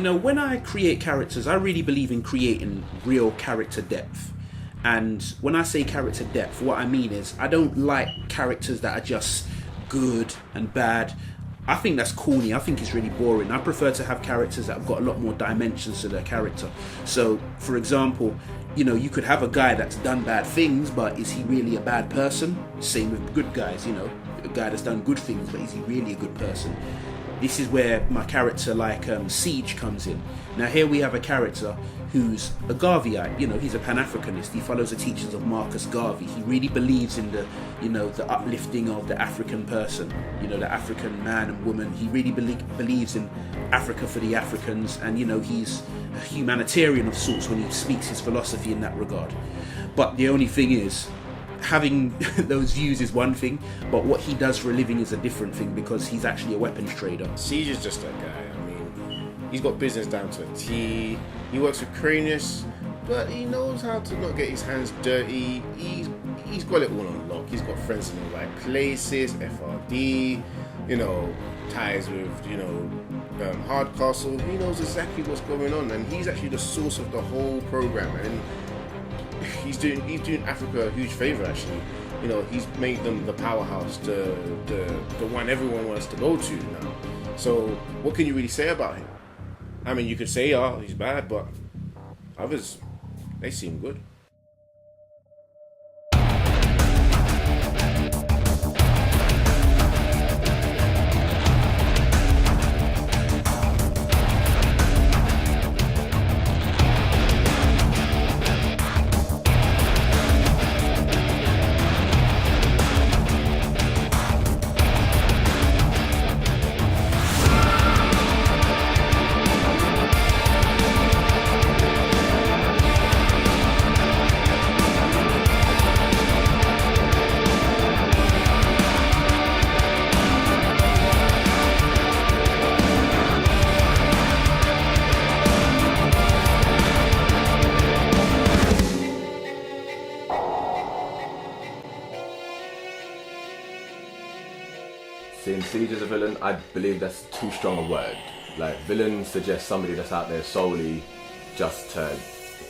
when I create characters, I really believe in creating real character depth. And when I say character depth, what I mean is I don't like characters that are just good and bad. I think that's corny. I think it's really boring. I prefer to have characters that have got a lot more dimensions to their character. So, for example, you could have a guy that's done bad things, but is he really a bad person? Same with good guys, a guy that's done good things, but is he really a good person? This is where my character like Siege comes in. Now here we have a character who's a Garveyite, he's a Pan-Africanist. He follows the teachings of Marcus Garvey. He really believes in the uplifting of the African person, the African man and woman. He really believes in Africa for the Africans, and he's a humanitarian of sorts when he speaks his philosophy in that regard. But the only thing is, having those views is one thing, but what he does for a living is a different thing, because he's actually a weapons trader. Siege is just that guy. He's got business down to a T. He works with Cranius, but he knows how to not get his hands dirty. He's got it all on lock. He's got friends in the right places, FRD, ties with, Hardcastle. He knows exactly what's going on, and he's actually the source of the whole program. And he's doing Africa a huge favor, actually. He's made them the powerhouse, the one everyone wants to go to now. So what can you really say about him? I mean, you could say, he's bad, but others, they seem good. Seeing Siege as a villain, I believe that's too strong a word. Like, villain suggests somebody that's out there solely just to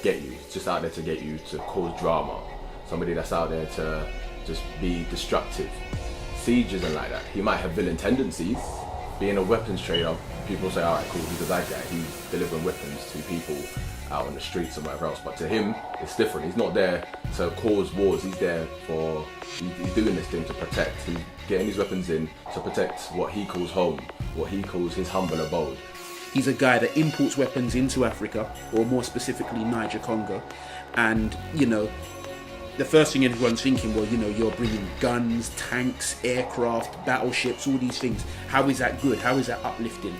get you, just out there to get you to cause drama. Somebody that's out there to just be destructive. Siege isn't like that. He might have villain tendencies. Being a weapons trader, people say, alright, cool, he's a bad guy. He's delivering weapons to people out on the streets or whatever else. But to him, it's different. He's not there to cause wars. He's there for, he's doing this thing to protect. He's getting these weapons in to protect what he calls home, what he calls his humble abode. He's a guy that imports weapons into Africa, or more specifically Niger Congo. And, the first thing everyone's thinking, well, you're bringing guns, tanks, aircraft, battleships, all these things. How is that good? How is that uplifting?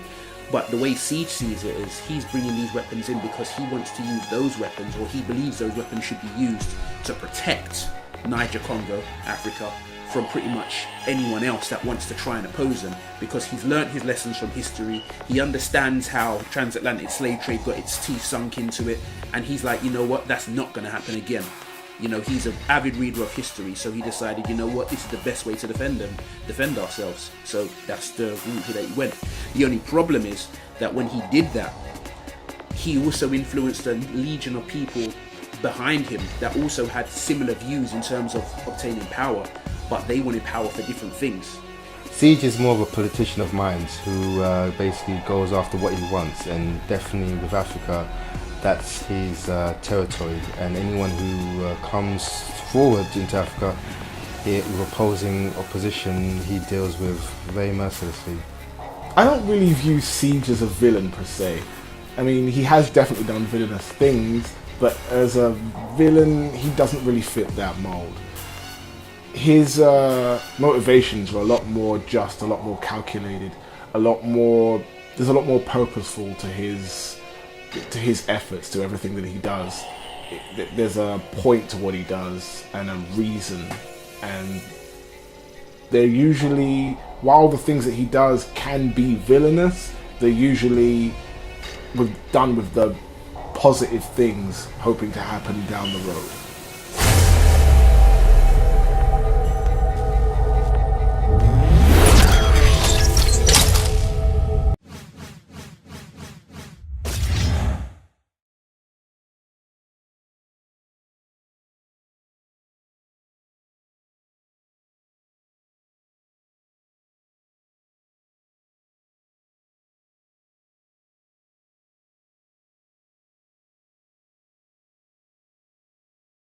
But the way Siege sees it is he's bringing these weapons in because he wants to use those weapons, or he believes those weapons should be used to protect Niger Congo, Africa, from pretty much anyone else that wants to try and oppose him, because he's learnt his lessons from history. He understands how transatlantic slave trade got its teeth sunk into it, and he's like, you know what, that's not going to happen again. He's an avid reader of history, so he decided, this is the best way to defend ourselves. So that's the route that he went. The only problem is that when he did that, he also influenced a legion of people behind him that also had similar views in terms of obtaining power, but they wanted power for different things. Siege is more of a politician of minds who basically goes after what he wants, and definitely with Africa, that's his territory, and anyone who comes forward into Africa with opposing opposition, he deals with very mercilessly. I don't really view Siege as a villain per se. I mean, he has definitely done villainous things, but as a villain, he doesn't really fit that mold. His motivations are a lot more just, a lot more calculated, there's a lot more purposeful to his efforts, to everything that he does. There's a point to what he does and a reason, and they're usually, while the things that he does can be villainous, they're usually done with the positive things hoping to happen down the road.